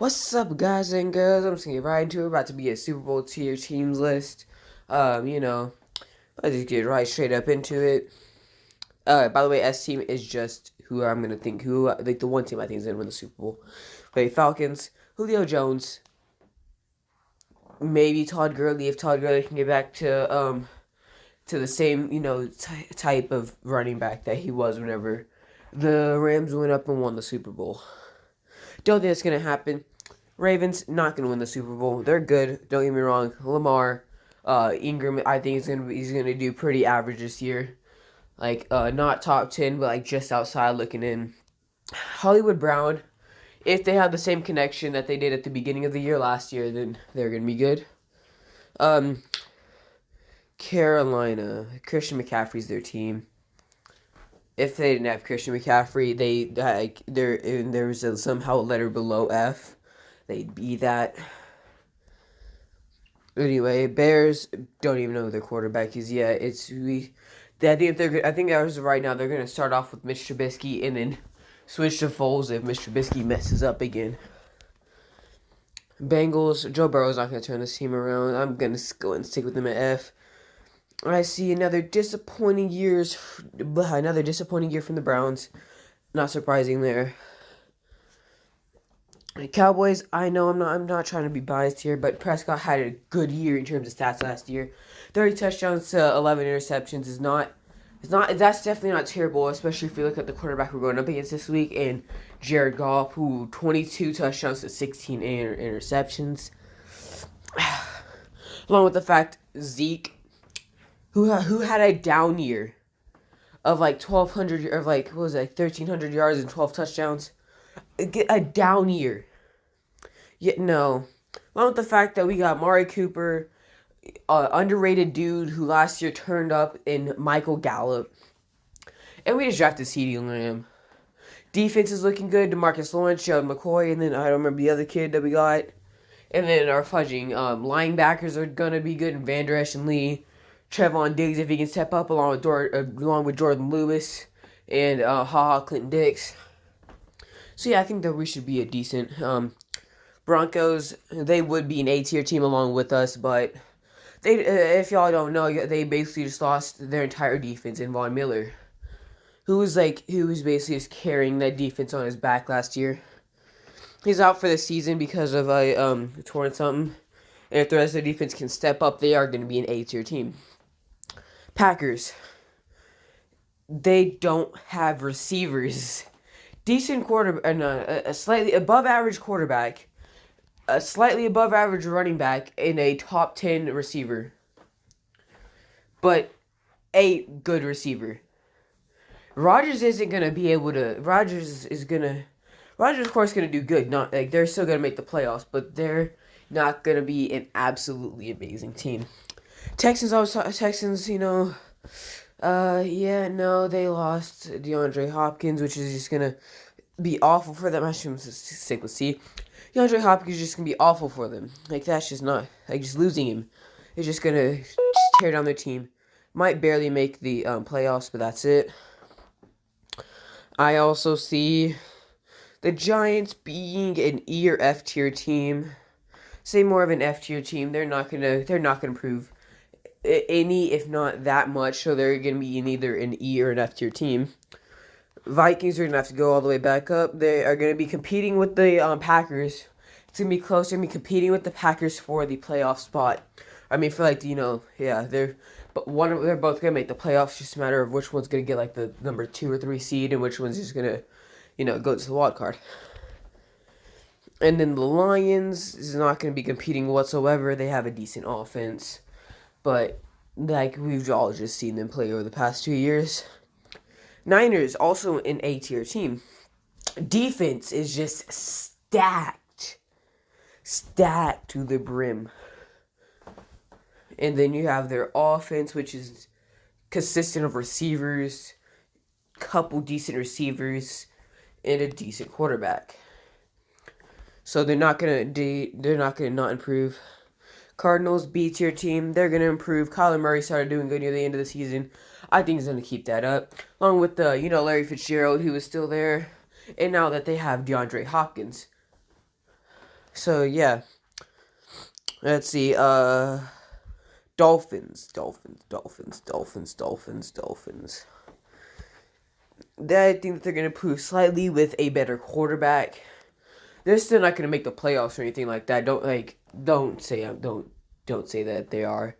What's up, guys and girls? I'm just gonna get right into it. About to be a Super Bowl tier teams list. You know, let's just get right straight up into it. By the way, S team is just who I'm gonna think like the one team I think is gonna win the Super Bowl. But Falcons, Julio Jones, maybe Todd Gurley if Todd Gurley can get back to the same type of running back that he was whenever the Rams went up and won the Super Bowl. Don't think it's gonna happen. Ravens not gonna win the Super Bowl. They're good. Don't get me wrong. Lamar, Ingram, I think he's gonna do pretty average this year. Like not top 10, but like just outside looking in. Hollywood Brown, if they have the same connection that they did at the beginning of the year last year, then they're gonna be good. Um, Carolina, Christian McCaffrey's their team. If they didn't have Christian McCaffrey, there was somehow a letter below F. They'd be that. Anyway, Bears don't even know who their quarterback is yet. I think they're good. I think as of right now they're gonna start off with Mitch Trubisky and then switch to Foles if Mitch Trubisky messes up again. Bengals, Joe Burrow's not gonna turn this team around. I'm gonna go and stick with them at F. I see another disappointing year from the Browns. Not surprising there. Cowboys, I know I'm not trying to be biased here, but Prescott had a good year in terms of stats last year. 30 touchdowns to 11 interceptions that's definitely not terrible, especially if you look at the quarterback we're going up against this week and Jared Goff, who 22 touchdowns to 16 interceptions. Along with the fact Zeke, who had a down year of like 1,200 of like what was it, like 1,300 yards and 12 touchdowns. A down year. Yet no. Along with the fact that we got Mari Cooper, underrated dude who last year turned up in Michael Gallup. And we just drafted CeeDee Lamb. Defense is looking good. DeMarcus Lawrence, Gerald McCoy, and then I don't remember the other kid that we got. And then our fudging linebackers are gonna be good. Van Der Esch and Lee. Trevon Diggs if he can step up along with Jordan Lewis and Clinton Dix. So yeah, I think that we should be a decent Broncos. They would be an A-tier team along with us, but they, if y'all don't know, they basically just lost their entire defense in Von Miller, who was basically just carrying that defense on his back last year. He's out for the season because of a torn something. And if the rest of the defense can step up, they are going to be an A-tier team. Packers. They don't have receivers. Decent quarterback, a slightly above average quarterback, a slightly above average running back, and a top 10 receiver. But a good receiver. Rodgers isn't going to be able to. Rodgers, of course, going to do good. Not like they're still going to make the playoffs, but they're not going to be an absolutely amazing team. Texans, they lost DeAndre Hopkins, which is just going to be awful for them. I should stick with C. DeAndre Hopkins is just going to be awful for them. Like, that's just not, like, just losing him is just going to just tear down their team. Might barely make the playoffs, but that's it. I also see the Giants being an E or F tier team. Say more of an F tier team. They're not gonna improve any, if not that much. So they're gonna be in either an E or an F tier team. Vikings are gonna have to go all the way back up. They are gonna be competing with the Packers. It's gonna be close. They're gonna be competing with the Packers for the playoff spot. I mean, for they're both gonna make the playoffs. Just a matter of which one's gonna get like the number 2 or 3 seed, and which one's just gonna, go to the wild card. And then the Lions is not gonna be competing whatsoever. They have a decent offense, but like we've all just seen them play over the past 2 years. Niners also an A tier team. Defense is just stacked to the brim. And then you have their offense, which is consistent of receivers, couple decent receivers, and a decent quarterback. So they're not gonna not improve. Cardinals B tier team, they're gonna improve. Kyler Murray started doing good near the end of the season. I think he's gonna keep that up, along with Larry Fitzgerald, who is still there, and now that they have DeAndre Hopkins. So yeah, let's see. Dolphins. I think that they're gonna improve slightly with a better quarterback. They're still not gonna make the playoffs or anything like that. Don't say that they are.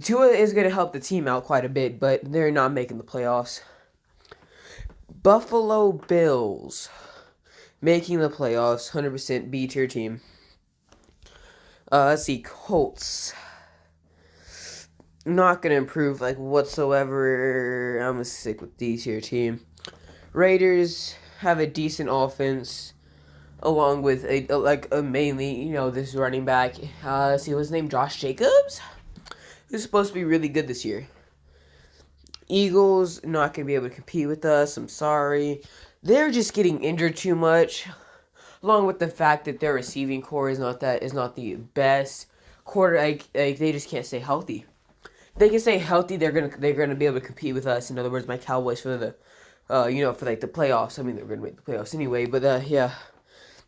Tua is gonna help the team out quite a bit, but they're not making the playoffs. Buffalo Bills making the playoffs, 100% B tier team. Let's see, Colts. Not gonna improve like whatsoever. I'm gonna stick with D tier team. Raiders have a decent offense, along with a mainly this running back. Let's see, what's his name? Josh Jacobs, who's supposed to be really good this year. Eagles not gonna be able to compete with us. I'm sorry. They're just getting injured too much, along with the fact that their receiving core is not the best. They just can't stay healthy. They can stay healthy. They're gonna be able to compete with us. In other words, my Cowboys for the, for like the playoffs. I mean, they're gonna make the playoffs anyway. But yeah,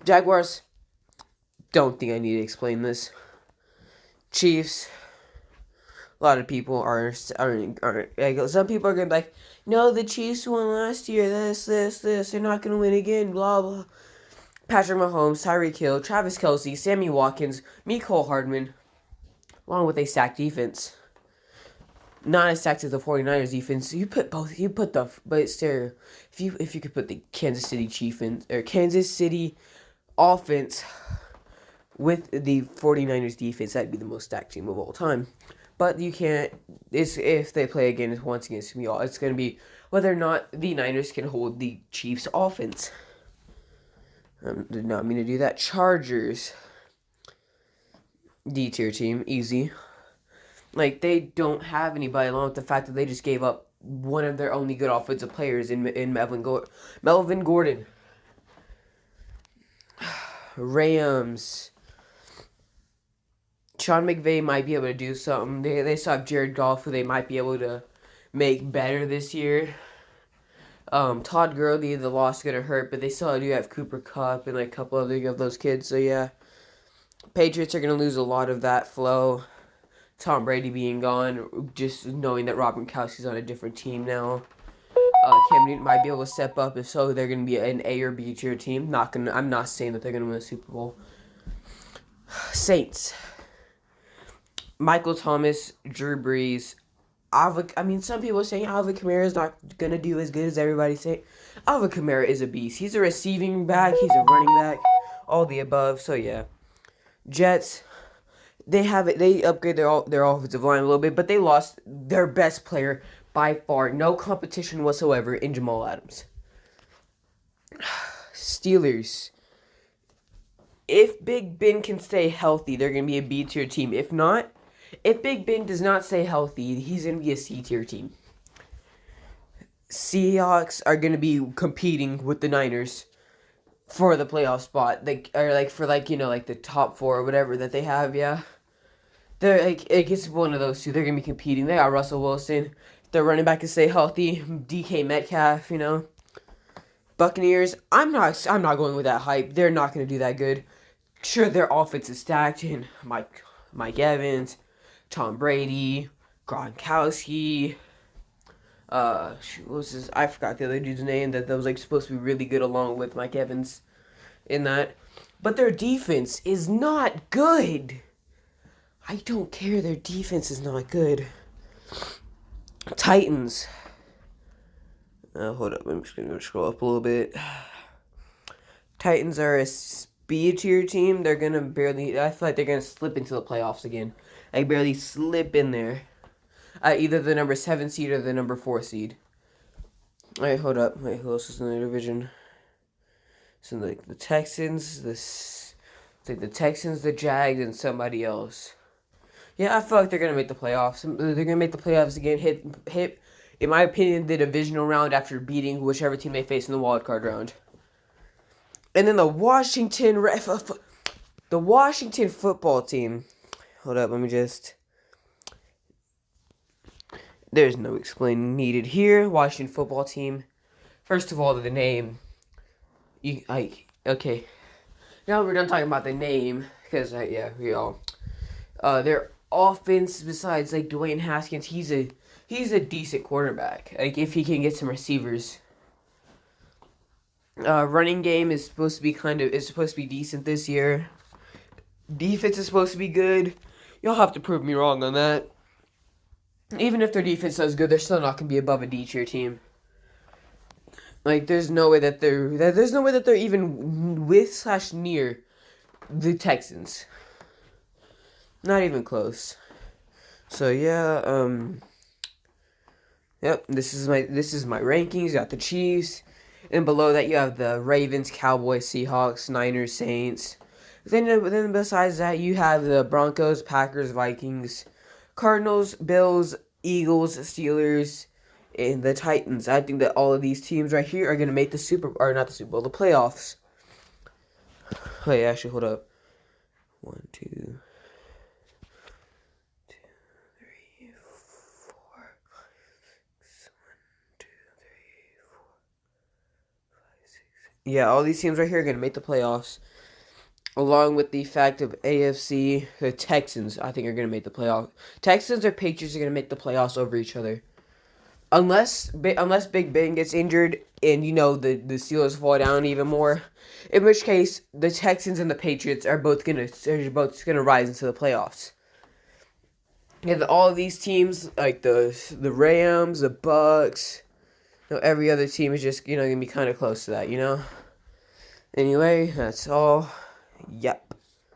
Jaguars. Don't think I need to explain this. Chiefs. A lot of people aren't like, some people are gonna be like, no, the Chiefs won last year. This. They're not gonna win again. Blah blah. Patrick Mahomes, Tyreek Hill, Travis Kelce, Sammy Watkins, Mecole Hardman, along with a stacked defense. Not as stacked as the 49ers defense. You put both. But still, if you could put the Kansas City Chiefs or Kansas City offense with the 49ers defense, that'd be the most stacked team of all time. But you can't. If they play once against me, it's going to be whether or not the Niners can hold the Chiefs offense. Did not mean to do that. Chargers. D tier team, easy. Like, they don't have anybody, along with the fact that they just gave up one of their only good offensive players in Melvin Gordon. Rams. Sean McVay might be able to do something. They still have Jared Goff, who they might be able to make better this year. Todd Gurley, the loss is going to hurt, but they still do have Cooper Kupp and like a couple other of those kids. So, yeah. Patriots are going to lose a lot of that flow. Tom Brady being gone, just knowing that Rob Gronkowski's on a different team now. Cam Newton might be able to step up. If so, they're going to be an A or B tier team. I'm not saying that they're going to win a Super Bowl. Saints. Michael Thomas, Drew Brees. Some people are saying Alvin Kamara is not going to do as good as everybody say. Alvin Kamara is a beast. He's a receiving back. He's a running back. All the above. So, yeah. Jets. They upgrade their offensive line a little bit, but they lost their best player by far. No competition whatsoever in Jamal Adams. Steelers. If Big Ben can stay healthy, they're going to be a B tier team. If Big Ben does not stay healthy, he's going to be a C tier team. Seahawks are going to be competing with the Niners for the playoff spot. For the top 4 or whatever that they have, yeah. They're it's one of those two. They're going to be competing. They got Russell Wilson. Their running back can stay healthy. DK Metcalf, Buccaneers, I'm not going with that hype. They're not going to do that good. Sure, their offense is stacked in Mike Evans, Tom Brady, Gronkowski. What was his? I forgot the other dude's name that was supposed to be really good along with Mike Evans in that. But their defense is not good. I don't care. Their defense is not good. Titans. Hold up. I'm just going to scroll up a little bit. Titans are a B tier team. They're going to I feel like they're going to slip into the playoffs again. Barely slip in there. Either the number 7 seed or the number 4 seed. Alright, hold up. Wait, who else is in the division? So, the Texans, the Texans, the Jags, and somebody else. Yeah, I feel like they're going to make the playoffs. They're going to make the playoffs again. Hit, in my opinion, the divisional round after beating whichever team they face in the wild card round. And then the Washington football team. Hold up, let me just... There's no explaining needed here. Washington football team. First of all, the name. Okay. Now we're done talking about the name, because yeah, we all. Their offense, besides like Dwayne Haskins, he's a decent quarterback. Like if he can get some receivers. Running game is supposed to be decent this year. Defense is supposed to be good. You'll have to prove me wrong on that. Even if their defense does good, they're still not gonna be above a D tier team. Like there's no way that they're even with / near the Texans. Not even close. So yeah, yep. This is my rankings. You got the Chiefs, and below that you have the Ravens, Cowboys, Seahawks, Niners, Saints. Then besides that you have the Broncos, Packers, Vikings, Cardinals, Bills, Eagles, Steelers, and the Titans. I think that all of these teams right here are gonna make the the playoffs. Wait, actually, hold up. 1, 2, 3, 4, 5, 6. 1, 2, 3, 4, 5, 6. Yeah, all these teams right here are gonna make the playoffs. Along with the fact of AFC, the Texans, I think, are going to make the playoffs. Texans or Patriots are going to make the playoffs over each other. Unless Big Ben gets injured and, the Steelers fall down even more. In which case, the Texans and the Patriots are both going to rise into the playoffs. And all of these teams, like the Rams, the Bucks, every other team is just, going to be kind of close to that, Anyway, that's all. Yep.